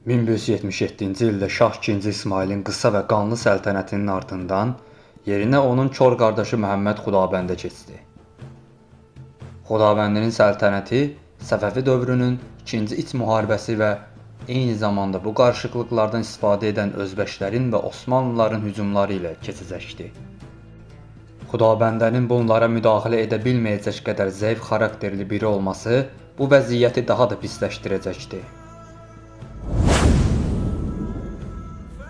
1177-ci ildə Şah II İsmailin qısa və qanlı səltənətinin ardından yerinə onun kor qardaşı Məhəmməd Xudabəndə keçdi. Xudabəndinin səltənəti Səfəvi dövrünün ikinci iç müharibəsi və eyni zamanda bu qarışıqlıqlardan istifadə edən Özbəklərin və Osmanlıların hücumları ilə keçəcəkdi. Xudabəndənin bunlara müdaxilə edə bilməyəcək qədər zəif xarakterli biri olması bu vəziyyəti daha da pisləşdirəcəkdi.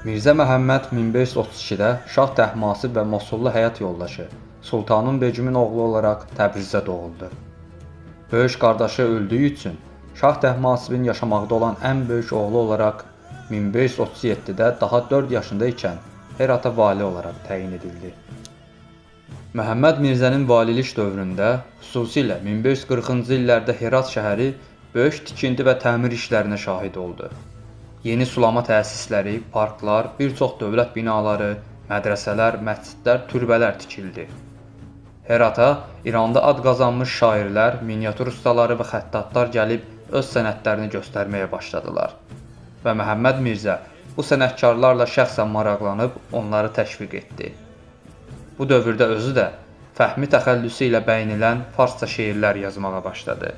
Mirzə Məhəmməd 1532-də Şah Təhmasib və Mosullu həyat yoldaşı Sultanın Begümün oğlu olaraq Təbrizdə doğuldu. Böyük qardaşı öldüyü üçün Şah Təhmasibin yaşamaqda olan ən böyük oğlu olaraq 1537-də daha 4 yaşında ikən Herata vali olaraq təyin edildi. Məhəmməd Mirzənin valilik dövründə, xüsusilə 1540-cı illərdə Herat şəhəri böyük tikinti və təmir işlərinə şahid oldu. Yeni sulama təsisləri, parklar, bir çox dövlət binaları, mədrəsələr, məscidlər, türbələr tikildi. Herata İranda ad qazanmış şairlər, miniatür ustaları və xəttatlar gəlib öz sənətlərini göstərməyə başladılar. Və Məhəmməd Mirzə bu sənətkarlarla şəxsən maraqlanıb onları təşviq etdi. Bu dövrdə özü də fəhmi təxəllüsü ilə bəyinilən farsça şeirlər yazmağa başladı.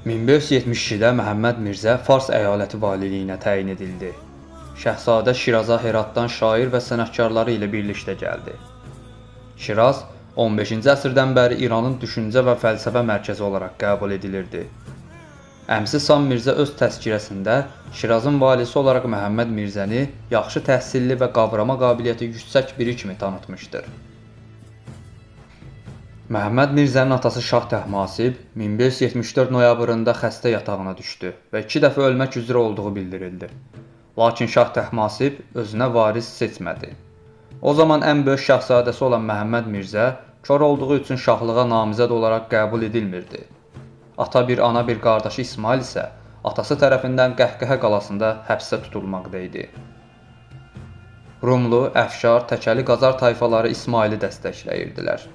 1572-də Məhəmməd Mirzə Fars əyaləti valiliyinə təyin edildi. Şəhzadə Şiraza Heratdan şair və sənətkarları ilə birlikdə gəldi. Şiraz 15-ci əsrdən bəri İranın düşüncə və fəlsəfə mərkəzi olaraq qəbul edilirdi. Əmsi Sam Mirzə öz təzkirəsində Şirazın valisi olaraq Məhəmməd Mirzəni yaxşı təhsilli və qavrama qabiliyyəti yüksək biri kimi tanıtmışdır. Məhəmməd Mirzənin atası Şah Təhmasib 1574 noyabrında xəstə yatağına düşdü və 2 dəfə ölmək üzrə olduğu bildirildi. Lakin Şah Təhmasib özünə varis seçmədi. O zaman ən böyük şahzadəsi olan Məhəmməd Mirzə kor olduğu üçün şahlığa namizəd olaraq qəbul edilmirdi. Ata bir, ana bir qardaşı İsmail isə atası tərəfindən Qəhqəhə qalasında həbsdə tutulmaqda idi. Rumlu, Əfşar, Təkəli Qazar tayfaları İsmaili dəstəkləyirdilər.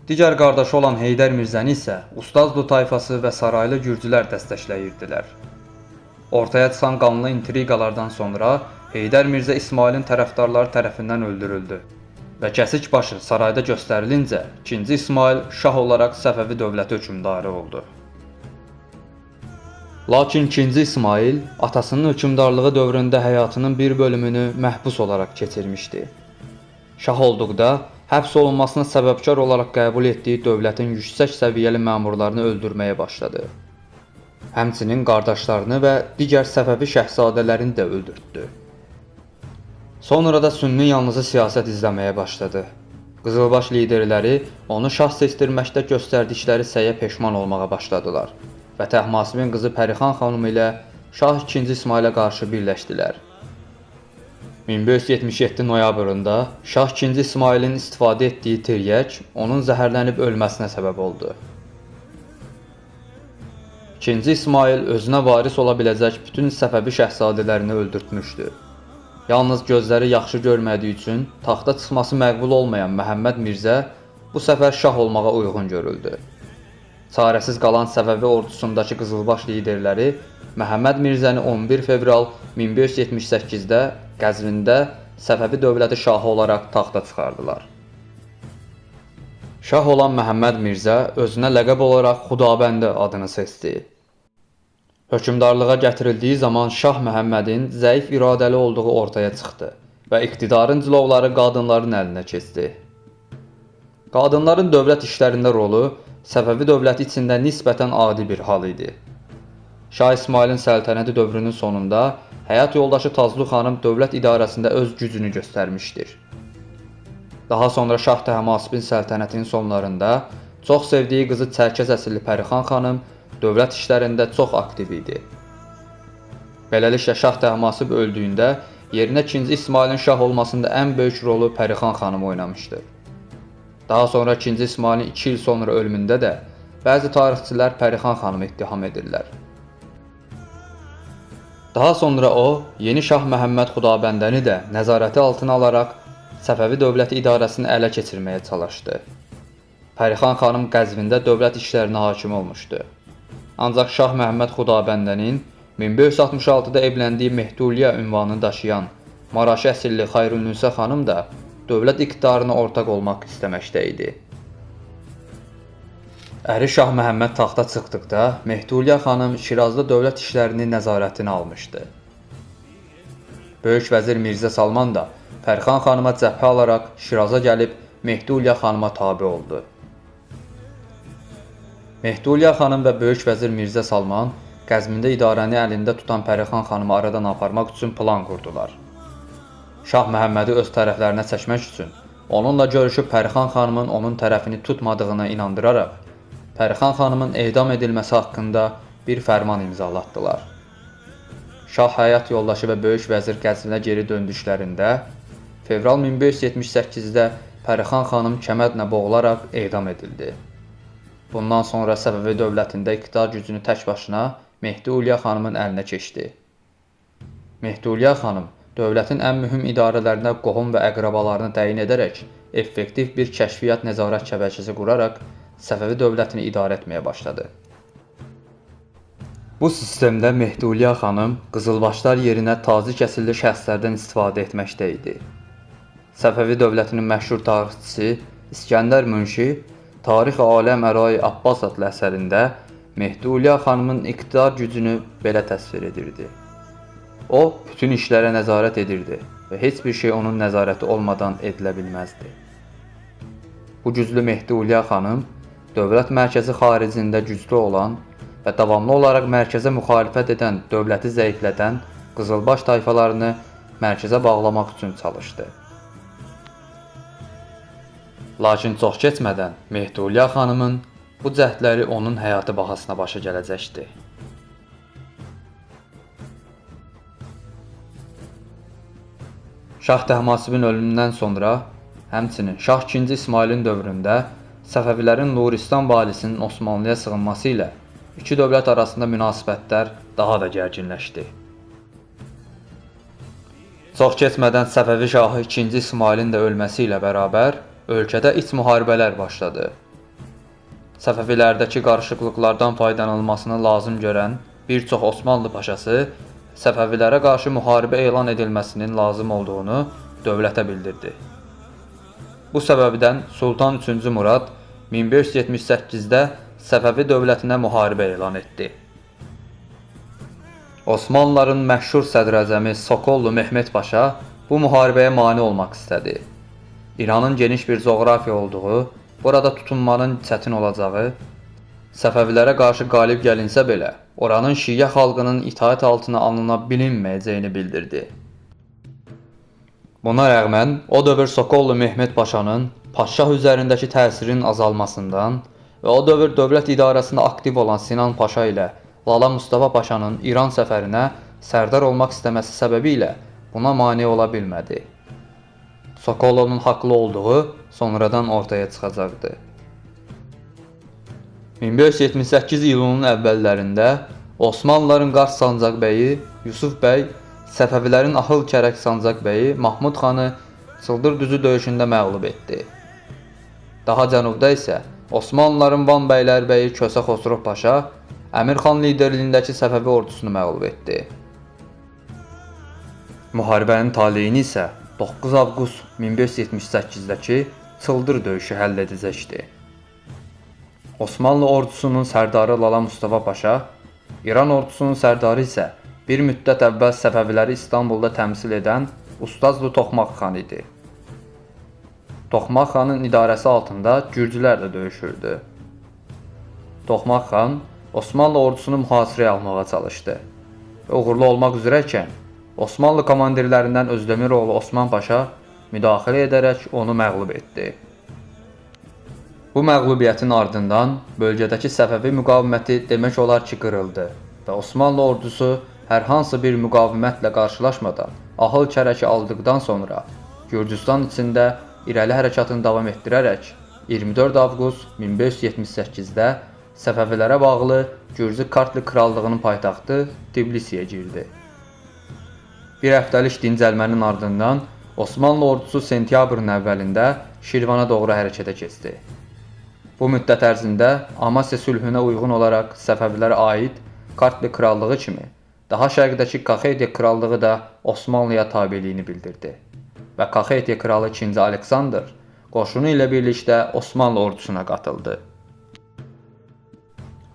Digər qardaşı olan Heydər Mirzəni isə Ustazlu tayfası və saraylı gürcülər dəstəkləyirdilər. Ortaya çıxan qanlı intriqalardan sonra Heydər Mirzə İsmailin tərəfdarları tərəfindən öldürüldü və kəsik başı sarayda göstərilincə 2-ci İsmail şah olaraq Səfəvi dövləti hökmdarı oldu. Lakin 2-ci İsmail atasının hökmdarlığı dövründə həyatının bir bölümünü məhbus olaraq keçirmişdi. Şah olduqda həbs olunmasına səbəbkar olaraq qəbul etdiyi dövlətin yüksək səviyyəli məmurlarını öldürməyə başladı. Həmçinin qardaşlarını və digər Səfəvi şəhzadələrini də öldürtdü. Sonra da Sünni yanlısı siyasət izləməyə başladı. Qızılbaş liderləri onu şah seçdirməkdə göstərdikləri səyə peşman olmağa başladılar və Təhmasibin qızı Pərixan xanımı ilə Şah 2-ci İsmailə qarşı birləşdilər. 1577 noyabrında Şah 2-ci İsmailin istifadə etdiyi tiryək onun zəhərlənib ölməsinə səbəb oldu. 2-ci İsmail özünə varis ola biləcək bütün Səfəvi şəhzadələrini öldürtmüşdü. Yalnız gözləri yaxşı görmədiyi üçün taxta çıxması məqbul olmayan Məhəmməd Mirzə bu səfər şah olmağa uyğun görüldü. Çarəsiz qalan Səfəvi ordusundakı qızılbaş liderləri Məhəmməd Mirzəni 11 fevral 1578-də Qəzvində Səfəvi dövləti şahı olaraq taxta çıxardılar. Şah olan Məhəmməd Mirzə özünə ləqəb olaraq Xudabəndə adını seçdi. Hökmdarlığa gətirildiyi zaman Şah Məhəmmədin zəif iradəli olduğu ortaya çıxdı və iqtidarın cilovları qadınların əlinə keçdi. Qadınların dövlət işlərində rolu Səfəvi dövləti içində nisbətən adi bir hal idi. Şah İsmailin səltənəti dövrünün sonunda həyat yoldaşı Tazlu xanım dövlət idarəsində öz gücünü göstərmişdir. Daha sonra Şah Təhmasibin səltənətinin sonlarında çox sevdiyi qızı Çərkəz əsilli Pərixan xanım dövlət işlərində çox aktiv idi. Beləliklə Şah Təhmasib öldüyündə yerinə 2-ci İsmailin şah olmasında ən böyük rolu Pərixan xanım oynamışdı. Daha sonra 2-ci İsmailin 2 il sonra ölümündə də bəzi tarixçilər Pərixan xanımı ittiham edirlər. Daha sonra o, yeni Şah Məhəmməd Xudabəndəni də nəzarəti altına alaraq Səfəvi dövləti idarəsini ələ keçirməyə çalışdı. Pərixan xanım Qəzvində dövlət işlərinə hakim olmuşdu. Ancaq Şah Məhəmməd Xudabəndənin 1566-da evləndiyi Mehduliyə ünvanını daşıyan Maraşi əsilli Xayrünnisa xanım da dövlət iqtidarına ortaq olmaq istəməkdə idi. Əri Şah Məhəmməd taxta çıxdıqda Mehduliyə xanım Şirazda dövlət işlərini nəzarətinə almışdı. Böyük vəzir Mirzə Salman da Pərxan xanıma cəbhə alaraq Şiraza gəlib Mehduliyə xanıma tabe oldu. Mehduliyə xanım və böyük vəzir Mirzə Salman Qəzvində idarəni əlində tutan Pərxan xanımı aradan aparmaq üçün plan qurdular. Şah Məhəmmədi öz tərəflərinə çəkmək üçün onunla görüşüb Pərxan xanımın onun tərəfini tutmadığına inandıraraq Pərxan xanımın edam edilməsi haqqında bir fərman imzalatdılar. Şah həyat yoldaşı və böyük vəzir Qəzvinə geri döndüklərində fevral 1578-də Pərxan xanım kəmədlə boğularaq edam edildi. Bundan sonra Səfəvi dövlətində iqtidar gücünü tək başına Mehduliyə xanımın əlinə keçdi. Mehduliyə xanım dövlətin ən mühüm idarələrinə qohum və əqrabalarını təyin edərək effektiv bir kəşfiyyat nəzarət şəbəkəsi quraraq Səfəvi dövlətini idarə etməyə başladı. Bu sistemdə Mehduliyə xanım qızılbaşlar yerinə taze kəsilli şəxslərdən istifadə etməkdə idi. Səfəvi dövlətinin məşhur tarixçisi İskəndər Münşi Tarix-i Aləm Ərai Abbas adlı əsərində Mehduliyə xanımın iqtidar gücünü belə təsvir edirdi. O, bütün işlərə nəzarət edirdi və heç bir şey onun nəzarəti olmadan edilə bilməzdi. Bu güclü Mehduliyə xanım dövlət mərkəzi xaricində güclü olan və davamlı olaraq mərkəzə müxalifət edən, dövləti zəiflədən qızılbaş tayfalarını mərkəzə bağlamaq üçün çalışdı. Lakin çox keçmədən Mehduliyə xanımın bu cəhdləri onun həyatı bahasına başa gələcəkdi. Şah Təhmasibin ölümündən sonra, həmçinin Şah II İsmailin dövründə Səfəvilərin Nuristan valisinin Osmanlıya sığınması ilə iki dövlət arasında münasibətlər daha da gərginləşdi. Çox keçmədən Səfəvi Şahı II İsmailin də ölməsi ilə bərabər ölkədə iç müharibələr başladı. Səfəvilərdəki qarışıqlıqlardan faydalanılmasını lazım görən bir çox Osmanlı paşası Səfəvilərə qarşı müharibə elan edilməsinin lazım olduğunu dövlətə bildirdi. Bu səbəbdən Sultan III Murad 1578-də Səfəvi dövlətinə müharibə elan etdi. Osmanlıların məşhur sədrəzəmi Sokollu Mehmet Paşa bu müharibəyə mane olmaq istədi. İranın geniş bir coğrafiya olduğu, burada tutunmanın çətin olacağı, Səfəvilərə qarşı qalib gəlinsə belə, oranın Şiə xalqının itaət altına alına bilinməyəcəyini bildirdi. Buna rəğmən, o dövr Sokollu Mehmet Paşanın Padşah üzərindəki təsirinin azalmasından və o dövr dövlət idarəsində aktiv olan Sinan Paşa ilə Lala Mustafa Paşanın İran səfərinə sərdar olmaq istəməsi səbəbilə buna mane ola bilmədi. Sokollunun haqlı olduğu sonradan ortaya çıxacaqdı. 1578 iyulunun əvvəllərində Osmanlıların Qars Sancaqbəyi Yusuf bəy Səfəvilərin Axıl Kərək Sancaqbəyi Mahmud xanı Çıldır düzü döyüşündə məğlub etdi. Daha cənubda isə Osmanlıların Van bəylərbəyi Kösə Xosrov Paşa Əmir xan liderliyindəki Səfəvi ordusunu məğlub etdi. Müharibənin taleyini isə 9 avqust 1578-dəki Çıldır döyüşü həll edəcəkdi. Osmanlı ordusunun sərdarı Lala Mustafa Paşa, İran ordusunun sərdarı isə bir müddət əvvəl Səfəviləri İstanbulda təmsil edən Ustazlı Toxmaq xan idi. Toxmaq xanın idarəsi altında Gürcülər də döyüşürdü. Toxmaq xan Osmanlı ordusunu mühasirəyə almağa çalışdı və uğurlu olmaq üzrəykən Osmanlı komandirlərindən Özdemiroğlu Osman Paşa müdaxilə edərək onu məğlub etdi. Bu məğlubiyyətin ardından bölgədəki Səfəvi müqaviməti demək olar ki qırıldı və Osmanlı ordusu hər hansı bir müqavimətlə qarşılaşmadan Axıl Kərəki aldıqdan sonra Gürcüstan içində irəli hərəkatını davam etdirərək 24 avqust 1578-də Səfəvilərə bağlı Gürcü Kartli Krallığının paytaxtı Tbilisiyə girdi. Bir həftəlik dincəlmənin ardından Osmanlı ordusu sentyabrın əvvəlində Şirvana doğru hərəkətə keçdi. Bu müddət ərzində Amasya sülhünə uyğun olaraq Səfəvilərə aid Kartli krallığı kimi daha şərqdəki Kaxetiya krallığı da Osmanlıya tabeliyini bildirdi və Kaxetiya kralı 2. Aleksandr qoşunu ilə birlikdə Osmanlı ordusuna qatıldı.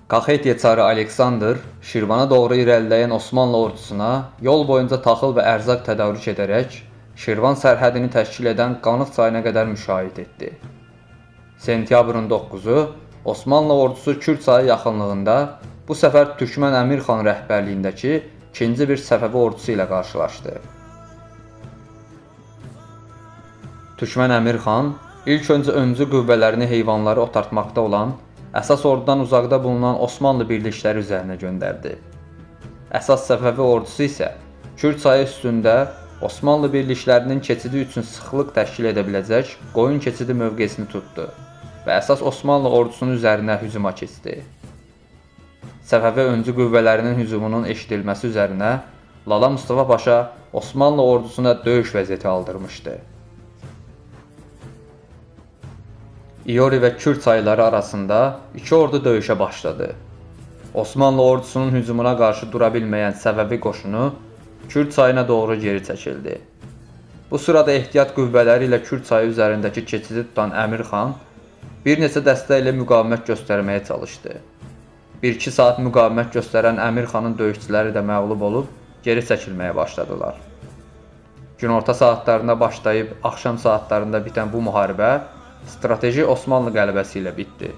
Kaxetiya çarı Aleksandr Şirvana doğru irəliləyən Osmanlı ordusuna yol boyunca taxıl və ərzaq tədarük edərək Şirvan sərhədini təşkil edən Qanıq çayına qədər müşayiət etdi. Sentyabrın 9-u Osmanlı ordusu Kür çayı yaxınlığında bu səfər Türkmən Əmir xan rəhbərliyindəki ikinci bir Səfəvi ordusu ilə qarşılaşdı. Türkmən Əmir xan ilk öncə öncü qüvvələrini heyvanları otartmaqda olan, əsas ordudan uzaqda bulunan Osmanlı birlikləri üzərinə göndərdi. Əsas Səfəvi ordusu isə Kür çayı üstündə Osmanlı birliklərinin keçidi üçün sıxlıq təşkil edə biləcək qoyun keçidi mövqesini tutdu və əsas Osmanlı ordusunun üzərinə hücuma keçdi. Səfəvi öncü qüvvələrinin hücumunun eşidilməsi üzərinə Lala Mustafa Paşa Osmanlı ordusuna döyüş vəziyyəti aldırmışdı. İori və Kür çayları arasında iki ordu döyüşə başladı. Osmanlı ordusunun hücumuna qarşı dura bilməyən Səfəvi qoşunu Kür çayına doğru geri çəkildi. Bu sırada ehtiyat qüvvələri ilə Kür çayı üzərindəki keçidi tutan Əmir xan bir neçə dəstə ilə müqavimət göstərməyə çalışdı. 1-2 saat müqavimət göstərən Əmir xanın döyüşçüləri də məğlub olub geri çəkilməyə başladılar. Günorta saatlarında başlayıb axşam saatlarında bitən bu müharibə strateji Osmanlı qələbəsi ilə bitdi.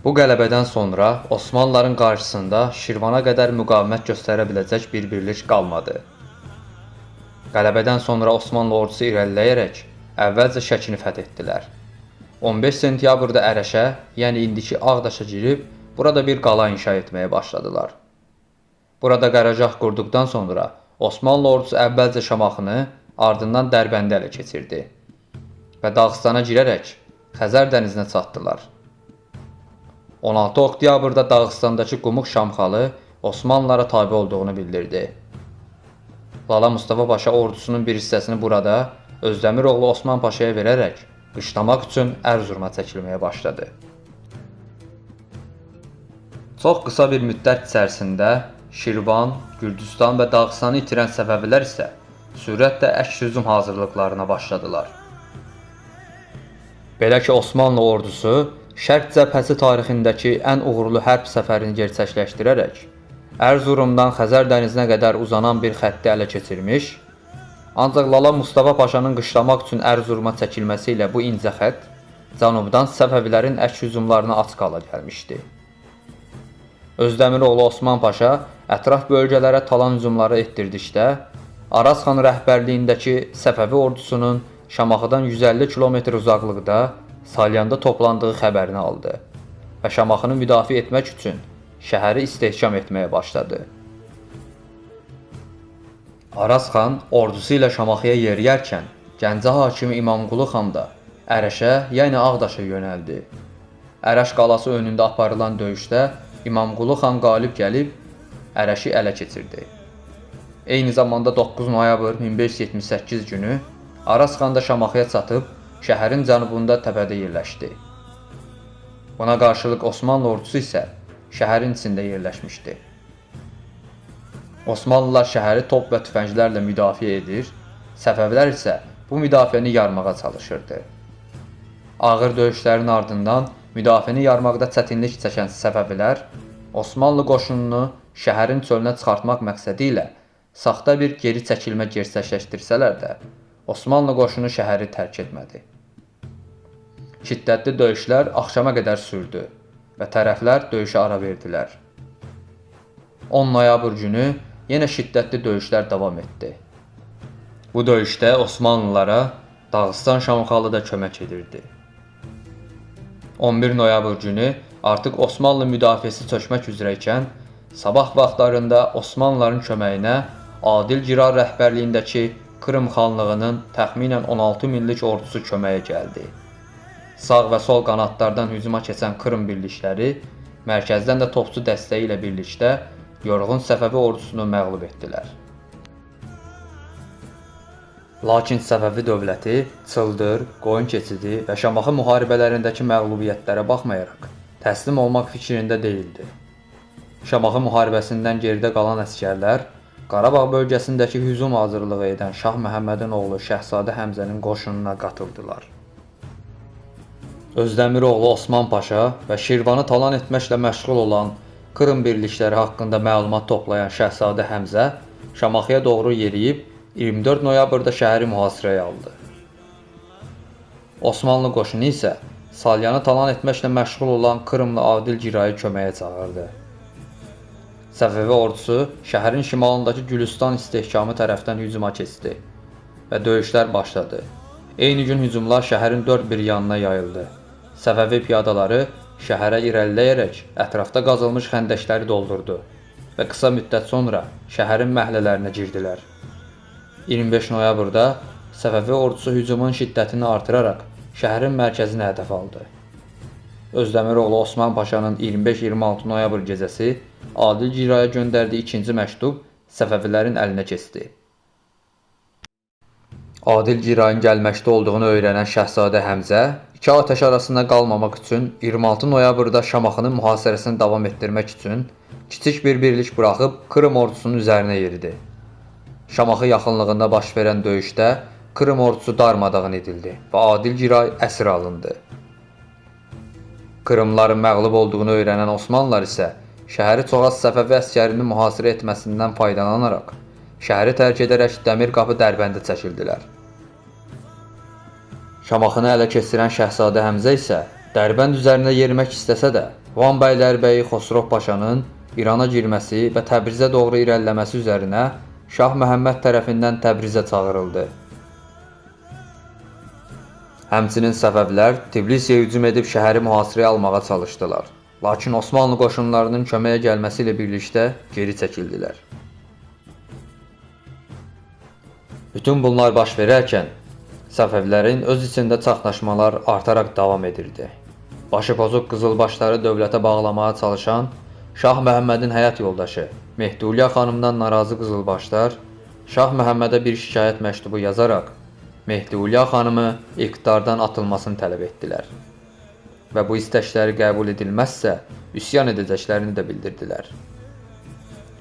Bu qələbədən sonra Osmanlıların qarşısında Şirvana qədər müqavimət göstərə biləcək bir birlik qalmadı. Qələbədən sonra Osmanlı ordusu irəliləyərək əvvəlcə Şəkini fəth etdilər. 15 sentyabrda Ərəşə, yəni indiki Ağdaşa girib, burada bir qala inşa etməyə başladılar. Burada qərargah qurduqdan sonra Osmanlı ordusu əvvəlcə Şamaxını, ardından Dərbəndi ələ keçirdi və Dağıstana girərək Xəzər dənizinə çatdılar. 16 oktyabrda Dağıstandakı Qumuq Şamxalı Osmanlılara tabe olduğunu bildirdi. Lala Mustafa Paşa ordusunun bir hissəsini burada Özdəmiroğlu Osman Paşaya verərək qışlamaq üçün Ərzuruma çəkilməyə başladı. Çox qısa bir müddət içərisində Şirvan, Gürcüstan və Dağıstanı itirən Səfəvilər isə sürətlə əks hücum hazırlıqlarına başladılar. Belə ki, Osmanlı ordusu Şərq cəbhəsi tarixindəki ən uğurlu hərb səfərini gerçəkləşdirərək Ərzurumdan Xəzər dənizinə qədər uzanan bir xətti ələ keçirmiş, ancaq Lala Mustafa Paşanın qışlamaq üçün Ərzuruma çəkilməsi ilə bu incə xətt cənubdan Səfəvilərin əks hücumlarına aç qala gəlmişdi. Özdəmiroğlu Osman Paşa ətraf bölgələrə talan hücumları etdirdikdə, Araz xan rəhbərliyindəki Səfəvi ordusunun Şamaxıdan 150 km uzaqlıqda Salyanda toplandığı xəbərini aldı və Şamaxını müdafiə etmək üçün şəhəri istehkam etməyə başladı. Araz xan ordusu ilə Şamaxıya yeriyərkən Gəncə hakimi İmamqulu xan da Ərəşə, yəni Ağdaşa yönəldi. Ərəş qalası önündə aparılan döyüşdə İmamqulu xan qalib gəlib Ərəşi ələ keçirdi. Eyni zamanda 9 noyabr 1578 günü Araz xan da Şamaxıya çatıb şəhərin cənubunda təpədə yerləşdi. Buna qarşılıq Osmanlı ordusu isə şəhərin içində yerləşmişdi. Osmanlılar şəhəri top və tüfənglərlə müdafiə edir, Səfəvilər isə bu müdafiəni yarmağa çalışırdı. Ağır döyüşlərin ardından müdafiəni yarmaqda çətinlik çəkən Səfəvilər Osmanlı qoşununu şəhərin çölünə çıxartmaq məqsədi ilə saxta bir geri çəkilmə gerçəkləşdirsələr də, Osmanlı qoşunu şəhəri tərk etmədi. Şiddətli döyüşlər axşama qədər sürdü və tərəflər döyüşə ara verdilər. 10 noyabr günü yenə şiddətli döyüşlər davam etdi. Bu döyüşdə Osmanlılara Dağıstan Şamxalı da kömək edirdi. 11 noyabr günü artıq Osmanlı müdafiəsi çökmək üzrəykən, sabah vaxtlarında Osmanlıların köməyinə Adil Girar rəhbərliyindəki Krım xanlığının təxminən 16 minlik ordusu köməyə gəldi. Sağ və sol qanadlardan hücuma keçən Krım birlikləri mərkəzdən də topçu dəstəyi ilə birlikdə yorğun Səfəvi ordusunu məğlub etdilər. Lakin Səfəvi dövləti Çıldır, Qoyun keçidi və Şamaxı müharibələrindəki məğlubiyyətlərə baxmayaraq təslim olmaq fikrində deyildi. Şamaxı müharibəsindən geridə qalan əsgərlər Qarabağ bölgəsindəki hücum hazırlığı edən Şah Məhəmmədin oğlu Şəhzadə Həmzənin qoşununa qatıldılar. Özdəmiroğlu Osman Paşa və Şirvanı talan etməklə məşğul olan Krım birlikləri haqqında məlumat toplayan Şəhzadə Həmzə Şamaxıya doğru yeriyib 24 noyabrda şəhəri mühasirəyə aldı. Osmanlı qoşunu isə Salyanı talan etməklə məşğul olan Krımlı Adil Girayı köməyə çağırdı. Səfəvi ordusu şəhərin şimalındakı Gülüstan istehkamı tərəfdən hücuma keçdi və döyüşlər başladı. Eyni gün hücumlar şəhərin dörd bir yanına yayıldı. Səfəvi piyadaları şəhərə irəliləyərək ətrafda qazılmış xəndəkləri doldurdu və qısa müddət sonra şəhərin məhlələrinə girdilər. 25 noyabrda Səfəvi ordusu hücumun şiddətini artıraraq şəhərin mərkəzini hədəf aldı. Özdəmiroğlu Osman Paşanın 25-26 noyabr gecəsi Adil Giraya göndərdiyi ikinci məktub Səfəvilərin əlinə keçdi. Adil Girayın gəlməkdə olduğunu öyrənən Şəhzadə Həmzə iki atəş arasında qalmamaq üçün 26 noyabrda Şamaxının mühasirəsini davam etdirmək üçün kiçik bir birlik buraxıb Krım ordusunun üzərinə yeridi. Şamaxı yaxınlığında baş verən döyüşdə Krım ordusu darmadağın edildi və Adil Giray əsir alındı. Krımlıların məğlub olduğunu öyrənən Osmanlılar isə şəhəri çox az Səfəvi əsgərinin mühasirə etməsindən faydalanaraq şəhəri tərk edərək Dəmirqapı Dərbəndə çəkildilər. Şamaxını ələ keçirən Şəhzadə Həmzə isə Dərbənd üzərində yerimək istəsə də Van bəylərbəyi Xosrov Paşanın İrana girməsi və Təbrizə doğru irəliləməsi üzərinə Şah Məhəmməd tərəfindən Təbrizə çağırıldı. Həmçinin Səfəvilər Tiflisə hücum edib şəhəri mühasirəyə almağa çalışdılar. Lakin Osmanlı qoşunlarının köməyə gəlməsi ilə birlikdə geri çəkildilər. Bütün bunlar baş verərkən Səfəvilərin öz içində çaxnaşmalar artaraq davam edirdi. Başı pozuq qızılbaşları dövlətə bağlamağa çalışan Şah Məhəmmədin həyat yoldaşı Mehduliyə xanımdan narazı qızılbaşlar Şah Məhəmmədə bir şikayət məktubu yazaraq Mehduliyə xanımı iqtidardan atılmasını tələb etdilər və bu istəkləri qəbul edilməzsə üsyan edəcəklərini də bildirdilər.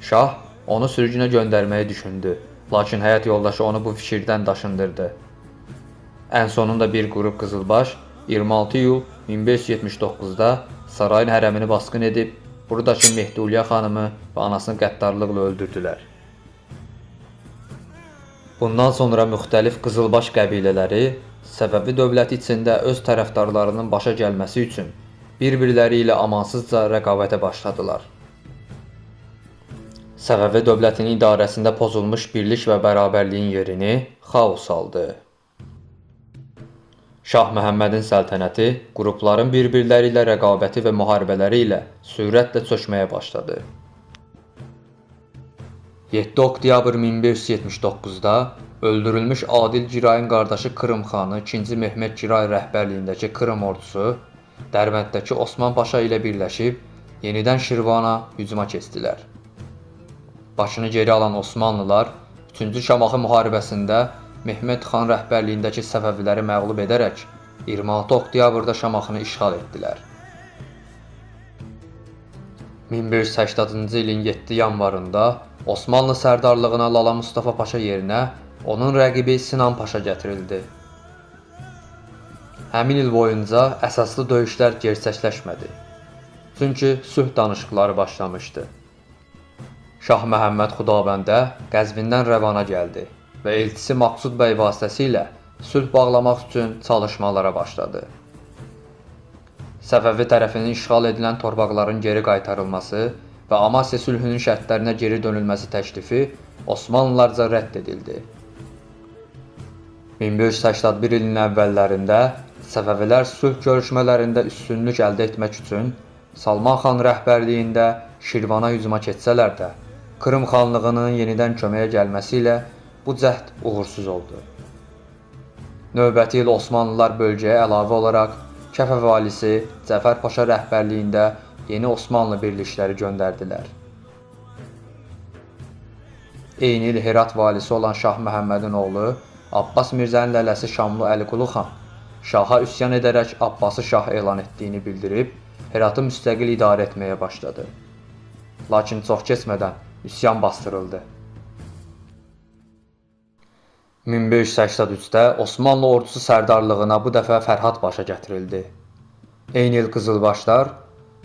Şah onu sürgünə göndərməyi düşündü, lakin həyat yoldaşı onu bu fikirdən daşındırdı. Ən sonunda bir qrup qızılbaş 26 iyul 1579-da sarayın hərəmini basqın edib buradakı Mehduliyə xanımı və anasını qəddarlıqla öldürdülər. Bundan sonra müxtəlif qızılbaş qəbilələri Səfəvi dövləti içində öz tərəfdarlarının başa gəlməsi üçün bir-birləri ilə amansızca rəqabətə başladılar. Səfəvi dövlətinin idarəsində pozulmuş birlik və bərabərliyin yerini xaos aldı. Şah Məhəmmədin səltənəti qrupların bir-birləri ilə rəqabəti və müharibələri ilə sürətlə çökməyə başladı. 7 oktyabr 1579-da öldürülmüş Adil Girayın qardaşı Krım xanı 2. Mehmet Giray rəhbərliyindəki Krım ordusu Dərbənddəki Osman Paşa ilə birləşib yenidən Şirvana hücuma keçdilər. Başını geri alan Osmanlılar 3-cü Şamaxı müharibəsində Mehmet xan rəhbərliyindəki Səfəviləri məğlub edərək 26 oktyabırda Şamaxını işğal etdilər. 1580-cı ilin 7 yanvarında Osmanlı sərdarlığına Lala Mustafa Paşa yerinə onun rəqibi Sinan Paşa gətirildi. Həmin il boyunca əsaslı döyüşlər gerçəkləşmədi. Çünki sülh danışıqları başlamışdı. Şah Məhəmməd Xudabəndə Qəzvindən Rəvana gəldi və elçisi Maqsud bəy vasitəsilə sülh bağlamaq üçün çalışmalara başladı. Səfəvi tərəfindən işğal edilən torpaqların geri qaytarılması və Amasya sülhünün şərtlərinə geri dönülməsi təklifi Osmanlılarca rədd edildi. 1581 ilinin əvvəllərində Səfəvilər sülh görüşmələrində üstünlük əldə etmək üçün Salman xan rəhbərliyində Şirvana hücuma keçsələr də, Krım xanlığının yenidən köməyə gəlməsi ilə bu cəhd uğursuz oldu. Növbəti il Osmanlılar bölgəyə əlavə olaraq Kəfə valisi Cəfər Paşa rəhbərliyində yeni Osmanlı birlikləri göndərdilər. Eyni il Herat valisi olan Şah Məhəmmədin oğlu Abbas Mirzənin lələsi Şamlı Əliqulu xan şaha üsyan edərək Abbası şah elan etdiyini bildirib, Heratı müstəqil idarə etməyə başladı. Lakin çox keçmədən üsyan bastırıldı. 1583-də Osmanlı ordusu sərdarlığına bu dəfə Fərhad başa gətirildi. Eyni il Qızılbaşlar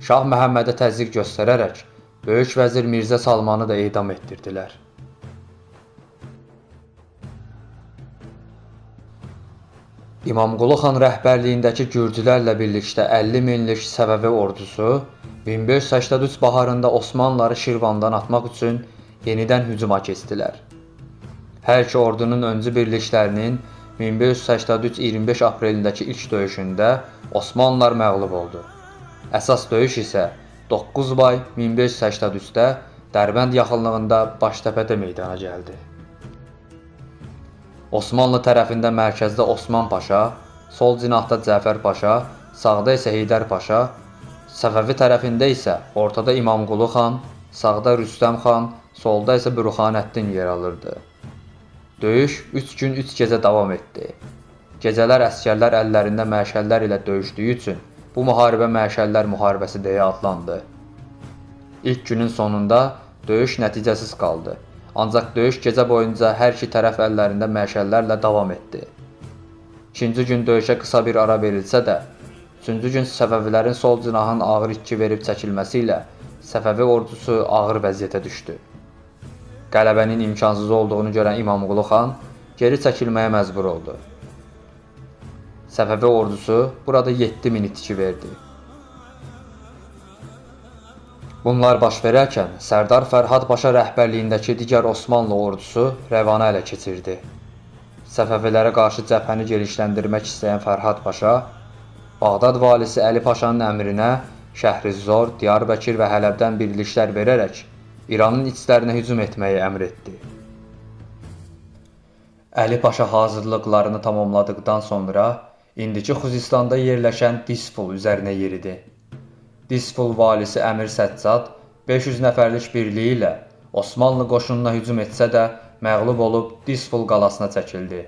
Şah Məhəmmədə təzyiq göstərərək böyük vəzir Mirzə Salmanı da edam etdirdilər. İmamqulu xan rəhbərliyindəki gürcülərlə birlikdə 50 minlik Səfəvi ordusu 1583 baharında Osmanlıları Şirvandan atmaq üçün yenidən hücuma keçdilər. Hər iki ordunun öncü birliklərinin 1583-25 aprelindəki ilk döyüşündə Osmanlılar məğlub oldu. Əsas döyüş isə 9 may 1583-də Dərbənd yaxınlığında Baştəpədə meydana gəldi. Osmanlı tərəfində mərkəzdə Osman Paşa, sol cinahda Cəfər Paşa, sağda isə Heydər Paşa, Səfəvi tərəfində isə ortada İmamqulu xan, sağda Rüstəm xan, solda isə Bürxanəddin yer alırdı. Döyüş 3 gün 3 gecə davam etdi. Gecələr əsgərlər əllərində məşəllər ilə döyüşdüyü üçün bu müharibə məşəllər müharibəsi deyə adlandı. İlk günün sonunda döyüş nəticəsiz qaldı. Ancaq döyüş gecə boyunca hər iki tərəf əllərində məşəllərlə davam etdi. İkinci gün döyüşə qısa bir ara verilsə də, üçüncü gün Səfəvilərin sol cinahın ağır itki verib çəkilməsi ilə Səfəvi ordusu ağır vəziyyətə düşdü. Qələbənin imkansız olduğunu görən İmamqulu xan geri çəkilməyə məcbur oldu. Səfəvi ordusu burada 7000 itki verdi. Bunlar baş verərkən Sərdar Fərhad Paşa rəhbərliyindəki digər Osmanlı ordusu Rəvanı ələ keçirdi. Səfəvilərə qarşı cəbhəni genişləndirmək istəyən Fərhad Paşa, Bağdad valisi Əli Paşanın əmrinə Şəhrizor, Diyarbəkir və Hələbdən birliklər verərək İranın içlərinə hücum etməyi əmr etdi. Əli Paşa hazırlıqlarını tamamladıqdan sonra indiki Xuzistanda yerləşən Dispol üzərinə yeridi. Dispol valisi Əmir Səccad 500 nəfərlik birliyi ilə Osmanlı qoşununa hücum etsə də məğlub olub Dispol qalasına çəkildi.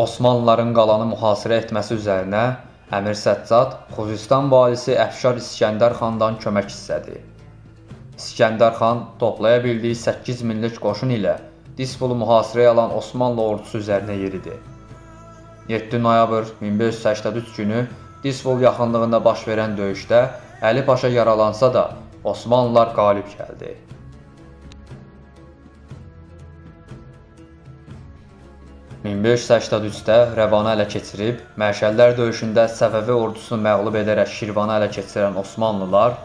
Osmanlıların qalanı mühasirə etməsi üzərinə Əmir Səccad Xuzistan valisi Əfşar İskəndər xandan kömək istədi. İskəndər xan toplaya bildiyi 8 minlik qoşun ilə Dispolu mühasirəyə alan Osmanlı ordusu üzərinə yeridi. 7 noyabr 1583 günü Dispol yaxınlığında baş verən döyüşdə Əli Paşa yaralansa da Osmanlılar qalib gəldi. (1583-də Rəvanı ələ keçirib, Məşəllər döyüşündə Səfəvi ordusunu məğlub edərək Şirvanı ələ keçirən Osmanlılar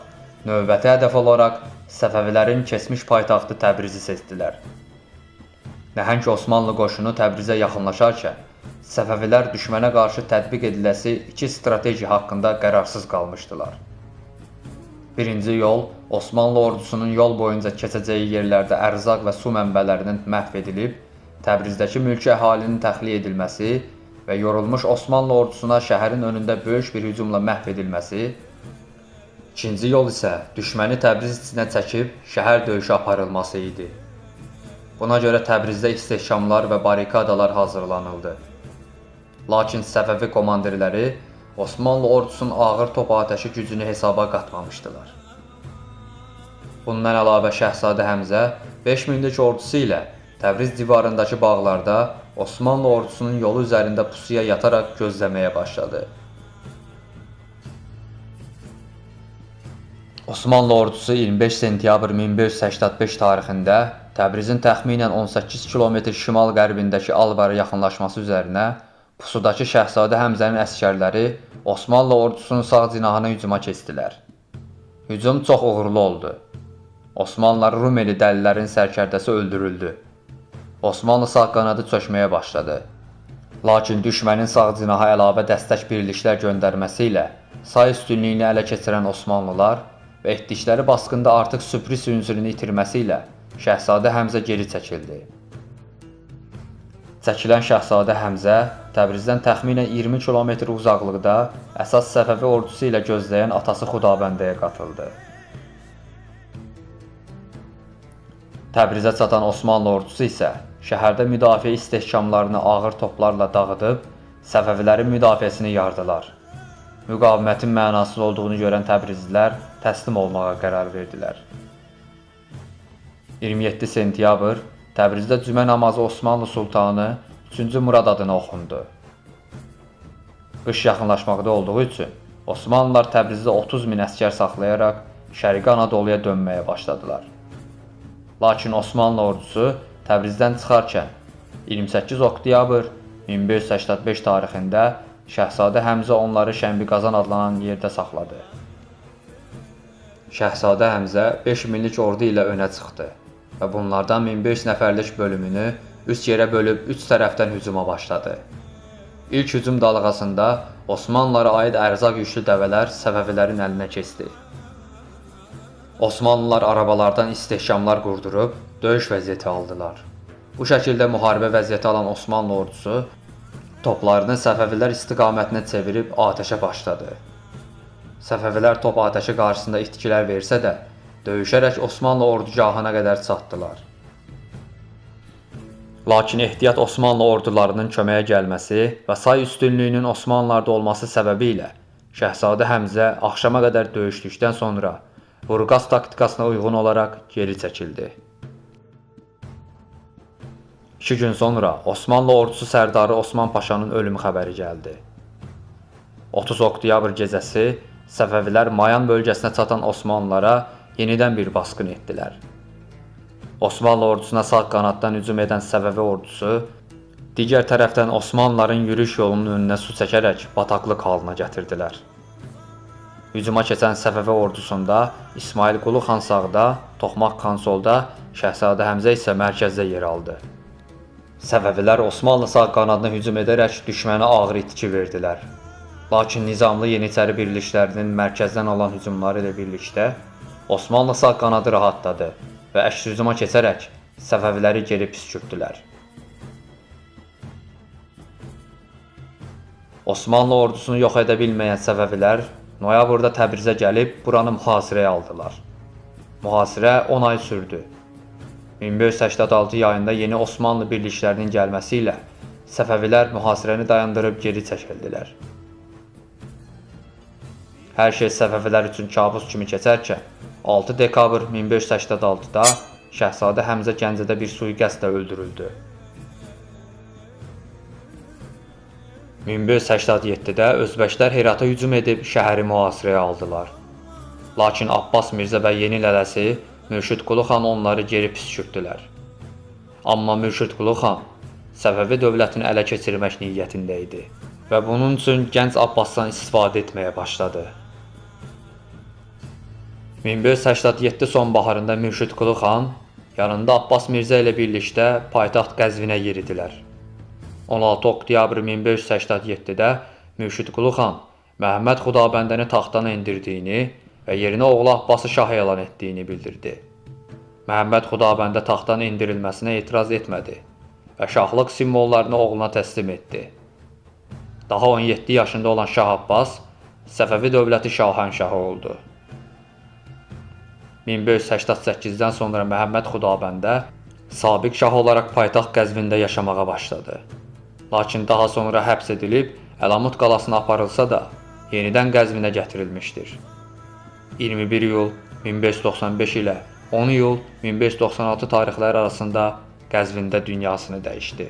növbəti hədəf olaraq Səfəvilərin keçmiş paytaxtı Təbrizi seçdilər. Nəhəng Osmanlı qoşunu Təbrizə yaxınlaşarkən Səfəvilər düşmənə qarşı tətbiq ediləsi iki strateji haqqında qərarsız qalmışdılar. Birinci yol, Osmanlı ordusunun yol boyunca keçəcəyi yerlərdə ərzaq və su mənbələrinin məhv edilib, Təbrizdəki mülki əhalinin təxliyə edilməsi və yorulmuş Osmanlı ordusuna şəhərin önündə böyük bir hücumla məhv edilməsi, ikinci yol isə düşməni Təbriz içinə çəkib şəhər döyüşü aparılması idi. Buna görə Təbrizdə istehkamlar və barikadalar hazırlanıldı. Lakin Səfəvi komandirləri Osmanlı ordusunun ağır top atəşi gücünü hesaba qatmamışdılar. Bundan əlavə Şəhzadə Həmzə 5000-lik ordusu ilə Təbriz divarındakı bağlarda Osmanlı ordusunun yolu üzərində pusuya yataraq gözləməyə başladı. Osmanlı ordusu 25 sentyabr 1585 tarixində Təbrizin təxminən 18 km şimal-qərbindəki Alvara yaxınlaşması üzərinə pusudakı Şəhzadə Həmzənin əsgərləri Osmanlı ordusunun sağ cinahına hücuma keçdilər. Hücum çox uğurlu oldu. Osmanlılar Rumeli dəlilərin sərkərdəsi öldürüldü. Osmanlı sağ qanadı çökməyə başladı. Lakin düşmənin sağ cinaha əlavə dəstək birliklər göndərməsi ilə say üstünlüyünü ələ keçirən Osmanlılar və etdikləri basqında artıq sürpriz ünsürünü itirməsi ilə Şəhzadə Həmzə geri çəkildi. Çəkilən Şəhzadə Həmzə Təbrizdən təxminən 20 km uzaqlıqda əsas Səfəvi ordusu ilə gözləyən atası Xudabəndəyə qatıldı. Təbrizə çatan Osmanlı ordusu isə şəhərdə müdafiə istehkamlarını ağır toplarla dağıdıb, Səfəvilərin müdafiəsini yardılar. Müqavimətin mənasız olduğunu görən təbrizlilər təslim olmağa qərar verdilər. 27 sentyabr Təbrizdə cümə namazı Osmanlı Sultanı 3-cü Murad adına oxundu. Qış yaxınlaşmaqda olduğu üçün Osmanlılar Təbrizdə 30 min əsgər saxlayaraq Şərqi Anadoluya dönməyə başladılar. Lakin Osmanlı ordusu Təbrizdən çıxarkən 28 oktyabr 1585 tarixində Şəhzadə Həmzə onları Şənbiqazan adlanan yerdə saxladı. Şəhzadə Həmzə 5 minlik ordu ilə önə çıxdı və bunlardan 1500 nəfərlik bölümünü 3 yerə bölüb 3 tərəfdən hücuma başladı. İlk hücum dalğasında Osmanlılara aid ərzaq yüklü dəvələr Səfəvilərin əlinə keçdi. Osmanlılar arabalardan istehkamlar qurdurub döyüş vəziyyəti aldılar. Bu şəkildə müharibə vəziyyəti alan Osmanlı ordusu toplarını Səfəvilər istiqamətinə çevirib atəşə başladı. Səfəvilər top atəşi qarşısında itkilər versə də, döyüşərək Osmanlı ordugahına qədər çatdılar. Lakin ehtiyat Osmanlı ordularının köməyə gəlməsi və say üstünlüyünün Osmanlılarda olması səbəbilə Şəhzadə Həmzə axşama qədər döyüşdükdən sonra Vurğaz taktikasına uyğun olaraq geri çəkildi. 2 gün sonra Osmanlı ordusu sərdarı Osman Paşanın ölümü xəbəri gəldi. 30 oktyabr gecəsi Səfəvilər Mayan bölgəsinə çatan Osmanlılara yenidən bir basqın etdilər. Osmanlı ordusuna sağ qanaddan hücum edən Səfəvi ordusu digər tərəfdən Osmanlıların yürüş yolunun önünə su çəkərək bataqlıq halına gətirdilər. Hücuma keçən Səfəvi ordusunda İsmail Qulu xan sağda, Toxmaq xan solda, Şəhzadə Həmzə isə mərkəzdə yer aldı. Səfəvilər Osmanlı sağ qanadına hücum edərək düşmənə ağır itki verdilər. Lakin nizamlı Yeniçəri birliklərinin mərkəzdən olan hücumları ilə birlikdə Osmanlı sağ qanadı rahatladı və əks hücuma keçərək Səfəviləri geri püskürtdülər. Osmanlı ordusunu yox edə bilməyən Səfəvilər noyabrda Təbrizə gəlib buranı mühasirəyə aldılar. Mühasirə 10 ay sürdü. 1586 yayında yeni Osmanlı birliklərinin gəlməsi ilə Səfəvilər mühasirəni dayandırıb geri çəkildilər. Hər şey Səfəvilər üçün kabus kimi keçərkən 6 dekabr 1586-da Şəhzadə Həmzə Gəncədə bir sui-qəsdlə öldürüldü. 1587-də Özbəklər Herata hücum edib şəhəri mühasirəyə aldılar. Lakin Abbas Mirzə və yeni lələsi Mürşid Qulu xan onları geri püskürtdülər. Amma Mürşid Qulu xan Səfəvi dövlətini ələ keçirmək niyyətində idi və bunun üçün gənc Abbasdan istifadə etməyə başladı. 1587 sonbaharında Mürşid Qulu xan yanında Abbas Mirzə ilə birlikdə paytaxt Qəzvinə yeridilər. 16 oktyabr 1587-də Mürşid Qulu xan Məhəmməd Xudabəndəni taxtdan endirdiyini və yerinə oğlu Abbası şah elan etdiyini bildirdi. Məhəmməd Xudabəndə taxtdan endirilməsinə etiraz etmədi və şahlıq simvollarını oğluna təslim etdi. Daha 17 yaşında olan Şah Abbas Səfəvi dövləti şahənşahı oldu. 1588-dən sonra Məhəmməd Xudabəndə sabiq şah olaraq paytaxt Qəzvində yaşamağa başladı. Lakin daha sonra həbs edilib Əlamut qalasına aparılsa da yenidən Qəzvinə gətirilmişdir. 21 iyul 1595 ilə 10 iyul 1596 tarixləri arasında Qəzvində dünyasını dəyişdi.